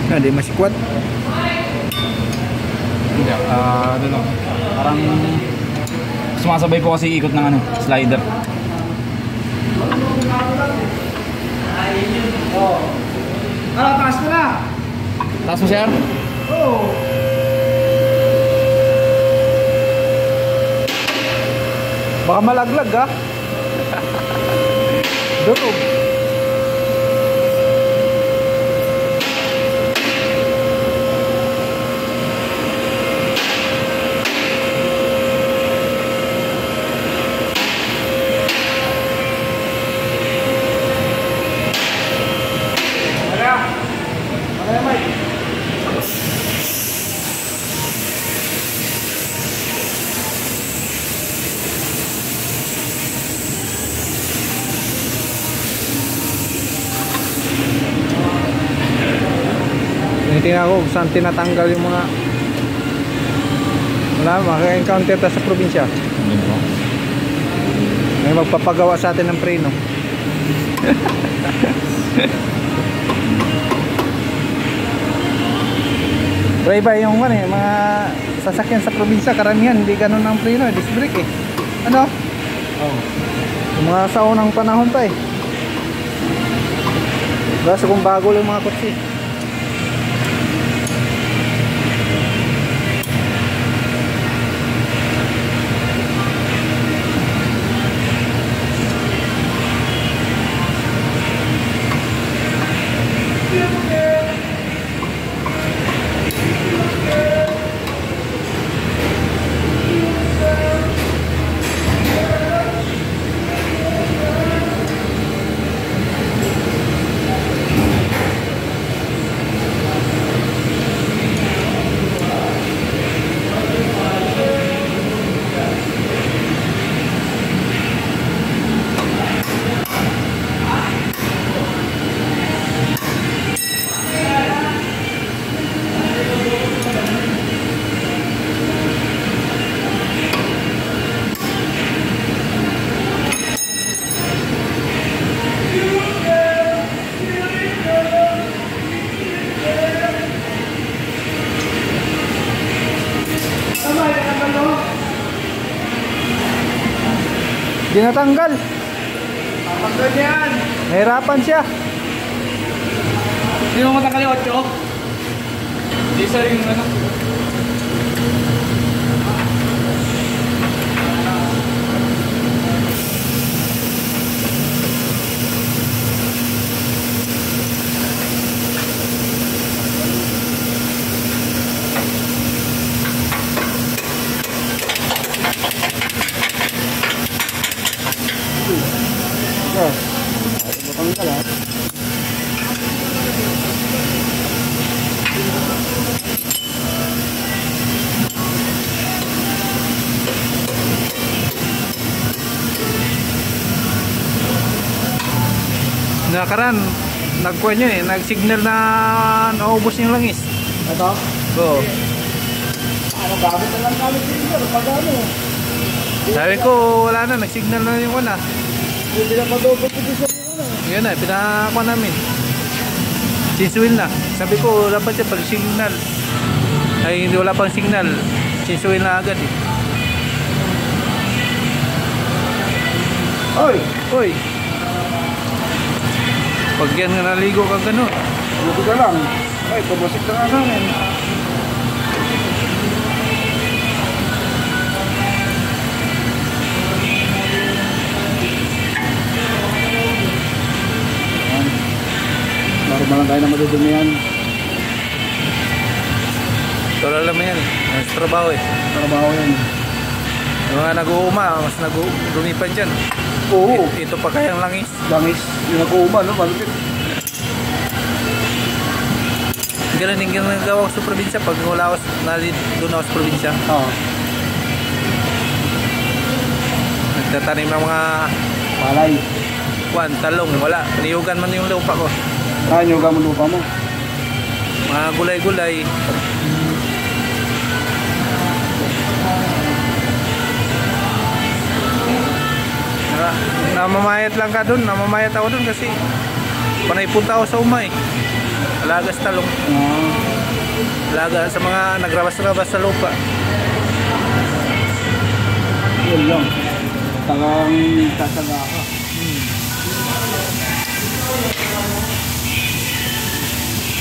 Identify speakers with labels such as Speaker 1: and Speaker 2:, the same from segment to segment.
Speaker 1: Hindi masikwat.
Speaker 2: Hindi, ano no, parang sumasabay po kasi ikot ng ano, slider.
Speaker 1: Oh. Taas na na.
Speaker 2: Taas mo, sir?
Speaker 1: Oo. Baka malaglag ha. Durog. Tingnan ko kung saan tinatanggal yung mga wala, maka-encounter ta sa probinsya. May magpapagawa sa atin ng preno. Pero iba yung mga sasakyan sa probinsya, karamihan hindi ganun ang preno, disc brake eh. Ano? Oh. Yung mga sa unang panahon pa eh. Basta kung bago lang mga kotse. Hindi natanggal. Tatanggal yan. Nahirapan siya.
Speaker 2: Hindi mo matanggal yung 8? Hindi sa rin ano.
Speaker 1: Nakaran, nagkuhan yun eh, nag-signal na naubos yung langis.
Speaker 3: Ito?
Speaker 1: Oo.
Speaker 3: Ano, gamit na lang namin signal, pag ano.
Speaker 1: Sabi ko, wala na, nag-signal na yung wala.
Speaker 3: Hindi na madobot ko sa mga ano.
Speaker 1: Yan na, pinakuha namin. Sinsuil na. Sabi ko, dapat siya pag-signal. Ay, hindi wala pang signal. Sinsuil na agad eh.
Speaker 3: Oy!
Speaker 1: Uy! Pag yan nga naligo ka gano'n.
Speaker 3: Buti ka lang. Ay, pabasik ka nga namin. Normal lang tayo na madudumi yan.
Speaker 1: Tula lang mo yan. Mas trabaho eh.
Speaker 3: Trabaho yan.
Speaker 1: Yung mga nag-uuma, mas nag-dumi pa dyan.
Speaker 3: Oo.
Speaker 1: Ito pa kayang langis.
Speaker 3: Langis. Yung nag-uuma, no? Malupit.
Speaker 1: Ganun yung ginagawa ko sa probinsya pag wala ako, doon ako sa probinsya.
Speaker 3: Oo.
Speaker 1: Nagtatanim ng mga
Speaker 3: Palay.
Speaker 1: talong. Wala. Niyugan man yung lupa ko.
Speaker 3: Yung gamon lupa mo.
Speaker 1: Mga gulay-gulay. Namamayat lang ka dun. Namamayat ako dun kasi Panay punta ako sa umay. Alaga sa talong. Alaga sa mga nagrabas-rabas sa lupa.
Speaker 3: Yun lang. Tagang tasaga ka.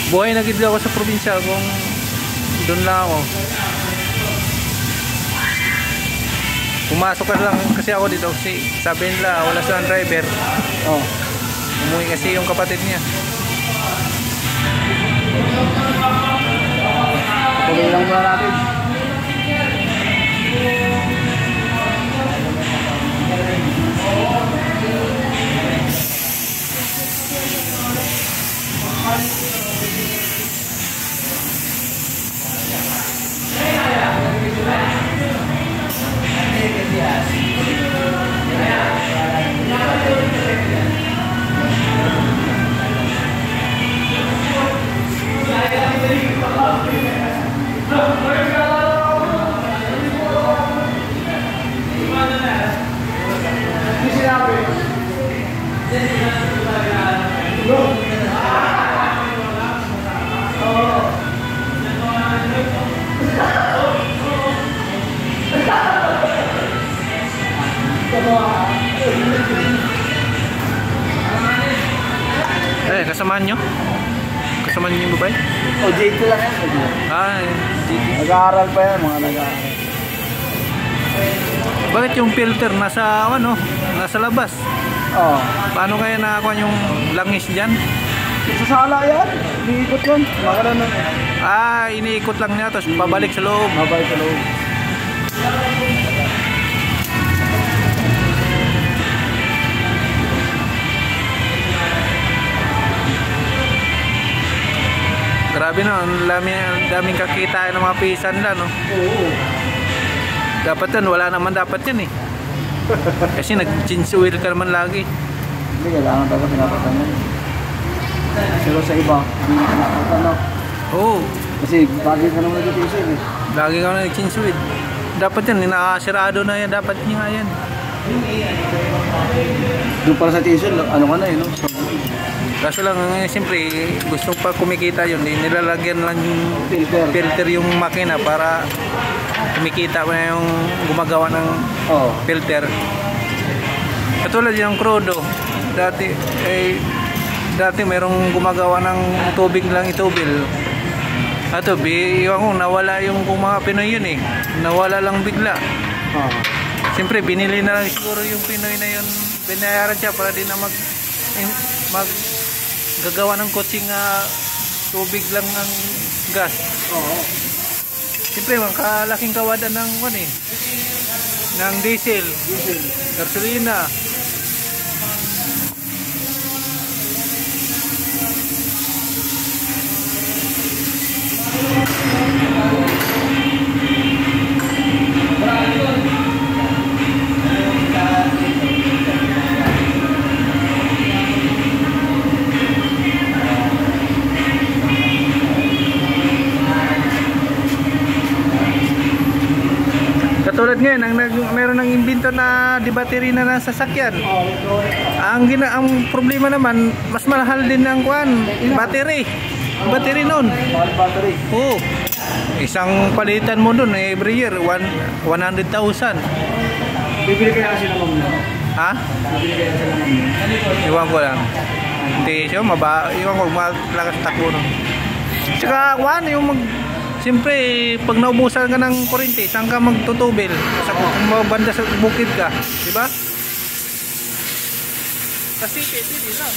Speaker 1: Buhay na gid ako sa probinsya kung doon lang ako. Pumasok ka lang kasi ako dito kasi sabi nila wala silang driver.
Speaker 3: Oh.
Speaker 1: Umuwi kasi yung kapatid niya.
Speaker 3: Tuloy lang muna natin.
Speaker 1: Kasamahan nyo? Kasamahan nyo yung babae?
Speaker 3: Oh, J2 lang yan. Nag-aaral pa yan, mga nag-aaral.
Speaker 1: Bakit yung filter nasa ano? Nasa labas?
Speaker 3: Oo.
Speaker 1: Paano kaya nakakuha yung langis dyan?
Speaker 3: Sa sala yan. Iniikot yan. Makala na.
Speaker 1: Iniikot lang niya tapos pabalik sa loob.
Speaker 3: Mabalik sa loob.
Speaker 1: Grabe no, daming kakita ng mga pisan nila no.
Speaker 3: Oo.
Speaker 1: Dapat yan, wala naman dapat yan eh. Kasi nag-change oil ka naman lagi.
Speaker 3: Hindi, kailangan talaga pinapatan yan. Pero sa iba, hindi na pinapatan no.
Speaker 1: Oo.
Speaker 3: Kasi lagi ka naman nag-iisip eh.
Speaker 1: Lagi ka nag-change oil. Dapat yan, nakasirado na yan, dapat nyo nga yan.
Speaker 3: Doon para sa diesel, ano ka na eh no? So,
Speaker 1: Kaso lang, siyempre, gusto pa kumikita yun. Nilalagyan lang yung filter yung makina para kumikita na yung gumagawa ng filter. Katulad yung crudo. Dati mayroong gumagawa ng tubig lang itubil. Ato, iwan ko, nawala yung mga Pinoy yun eh. Nawala lang bigla. Siyempre, binili na lang siguro yung Pinoy na yun. Binayaran siya para di na gagawa ng kutsing tubig lang ng gas.
Speaker 3: Oo.
Speaker 1: Siyempre, kalaking kawadan ng ng diesel, gasolina. Katulad ngayon, meron ng imbento na di battery na nasa sasakyan. Ang problema naman, mas mahal din ang battery. Battery noon.
Speaker 3: Battery.
Speaker 1: Oo. Isang palitan mo doon every year 100,000.
Speaker 3: Bibili kaya kasi naman mo.
Speaker 1: Ha?
Speaker 3: Bibili kaya kasi naman mo.
Speaker 1: Iwan ko lang. Hindi siya iwan ko malakas takbo nun. Tsaka siyempre, pag naubusan ka ng kuryente, saan ka magtutubil? Kung banda sa bukid ka, di ba? Kasi pwede lang.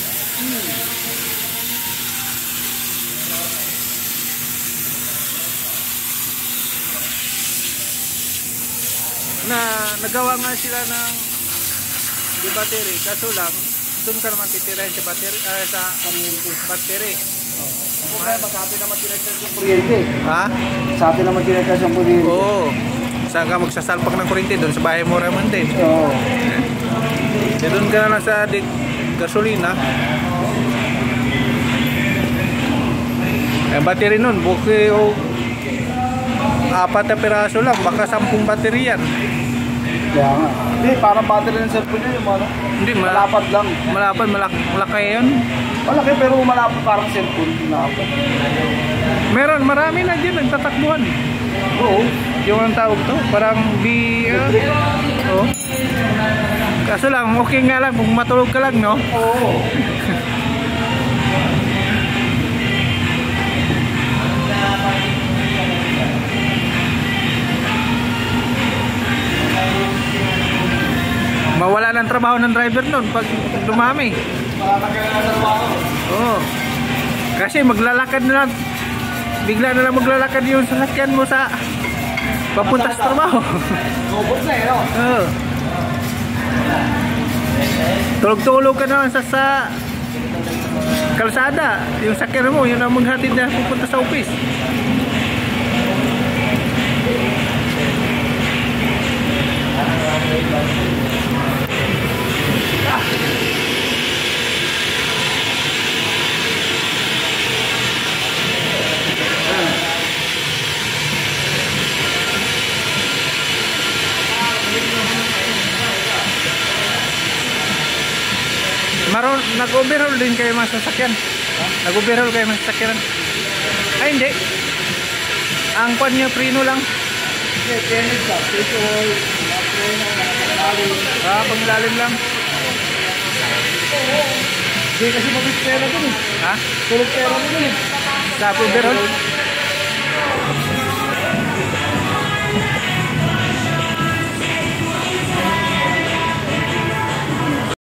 Speaker 1: Nagawa nga sila ng battery, kaso lang doon ka naman titirahin sa battery.
Speaker 3: Kaya sa atin naman tinetest yung kuryente.
Speaker 1: Ha?
Speaker 3: Sa atin naman tinetest yung kuryente.
Speaker 1: Oo. Saan ka magsasalpak ng kuryente? Doon sa bahay mo naman din.
Speaker 3: Oo.
Speaker 1: Doon ka na lang sa gasolina. Ang battery nun, buki o 4 na piraso lang, baka 10 battery yan.
Speaker 3: Kaya nga. Hindi, parang battery ng cellphone yun yung ano.
Speaker 1: Hindi,
Speaker 3: malapad lang.
Speaker 1: Malapad, malaki yun.
Speaker 3: Malaki pero malapot parang cellphone. Malapot.
Speaker 1: Meron, marami na dyan nagtatakbuhan.
Speaker 3: Oo.
Speaker 1: Yung ang tawag to, parang oh. Kaso lang, okay nga lang kung matulog ka lang, no?
Speaker 3: Oo.
Speaker 1: Mawala ng trabaho ng driver nun pag dumami. Oo. Kasi maglalakad na lang, bigla na lang maglalakad yung sasakyan mo sa papunta sa trabaho.
Speaker 3: Robot na no?
Speaker 1: Oo. Tulog-tulog ka naman sa kalsada. Yung sakyan mo, yun ang maghatid na pupunta sa office. Nag-overhaul din kayo mga sasakyan. Nag-overhaul kayo mga sasakyan. Ay hindi. Ang kwan nyo, preno lang.
Speaker 3: Tennis ka. Pistol.
Speaker 1: Panglalim lang.
Speaker 3: Hindi kasi mabit pera dun eh.
Speaker 1: Ha?
Speaker 3: Tulog pera dun eh.
Speaker 1: Sa overhaul?